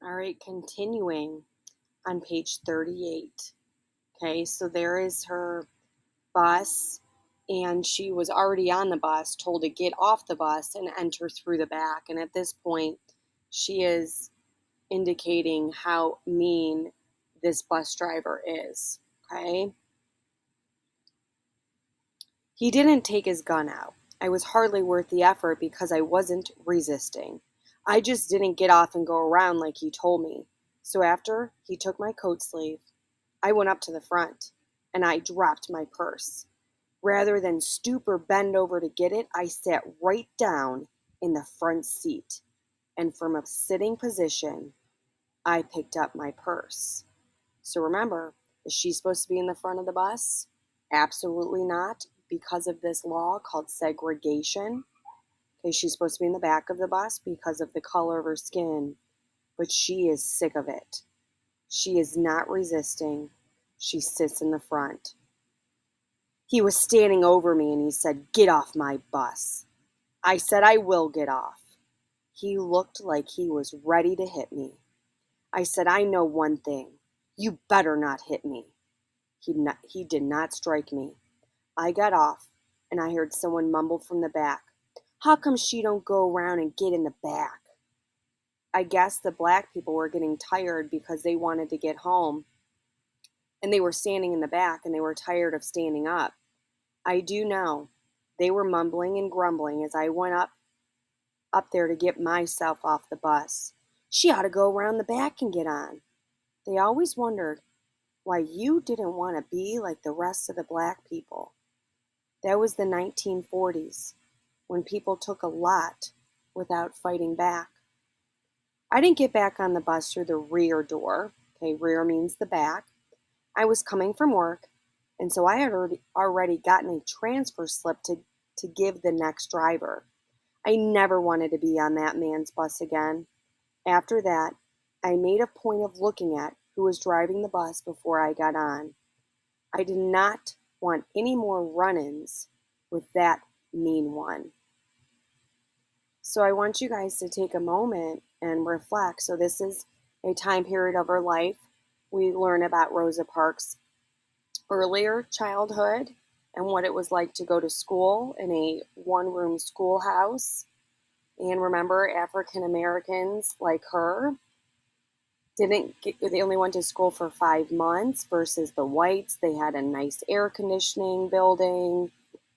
All right, continuing on page 38. Okay, so there is her bus, and she was already on the bus, told to get off the bus and enter through the back. And at this point, she is indicating how mean this bus driver is. Okay, he didn't take his gun out. I was hardly worth the effort because I wasn't resisting. I just didn't get off and go around like he told me. So after he took my coat sleeve, I went up to the front and I dropped my purse. Rather than stoop or bend over to get it, I sat right down in the front seat. And from a sitting position, I picked up my purse. So remember, is she supposed to be in the front of the bus? Absolutely not, because of this law called segregation. Okay, she's supposed to be in the back of the bus because of the color of her skin, but she is sick of it. She is not resisting. She sits in the front. He was standing over me and he said, "Get off my bus." I said, "I will get off." He looked like he was ready to hit me. I said, "I know one thing. You better not hit me." He did not strike me. I got off and I heard someone mumble from the back, "How come she don't go around and get in the back?" I guess the black people were getting tired because they wanted to get home and they were standing in the back and they were tired of standing up. I do know they were mumbling and grumbling as I went up there to get myself off the bus. "She ought to go around the back and get on." They always wondered why you didn't want to be like the rest of the black people. That was the 1940s, when people took a lot without fighting back. I didn't get back on the bus through the rear door. Okay, rear means the back. I was coming from work, and so I had already gotten a transfer slip to give the next driver. I never wanted to be on that man's bus again. After that, I made a point of looking at who was driving the bus before I got on. I did not want any more run-ins with that mean one. So I want you guys to take a moment and reflect. So this is a time period of her life. We learn about Rosa Parks' earlier childhood and what it was like to go to school in a one-room schoolhouse. And remember, African Americans like her they only went to school for 5 months versus the whites. They had a nice air conditioning building.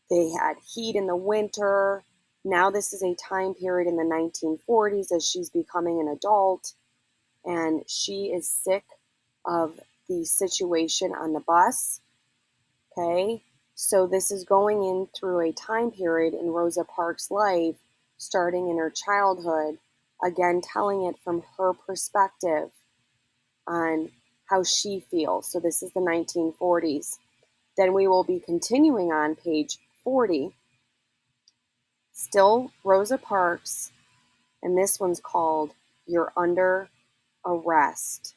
They had heat in the winter. Now this is a time period in the 1940s as she's becoming an adult, and she is sick of the situation on the bus. Okay, so this is going in through a time period in Rosa Parks' life, starting in her childhood, again telling it from her perspective on how she feels. So this is the 1940s. Then we will be continuing on page 40. Still Rosa Parks, and this one's called "You're Under Arrest."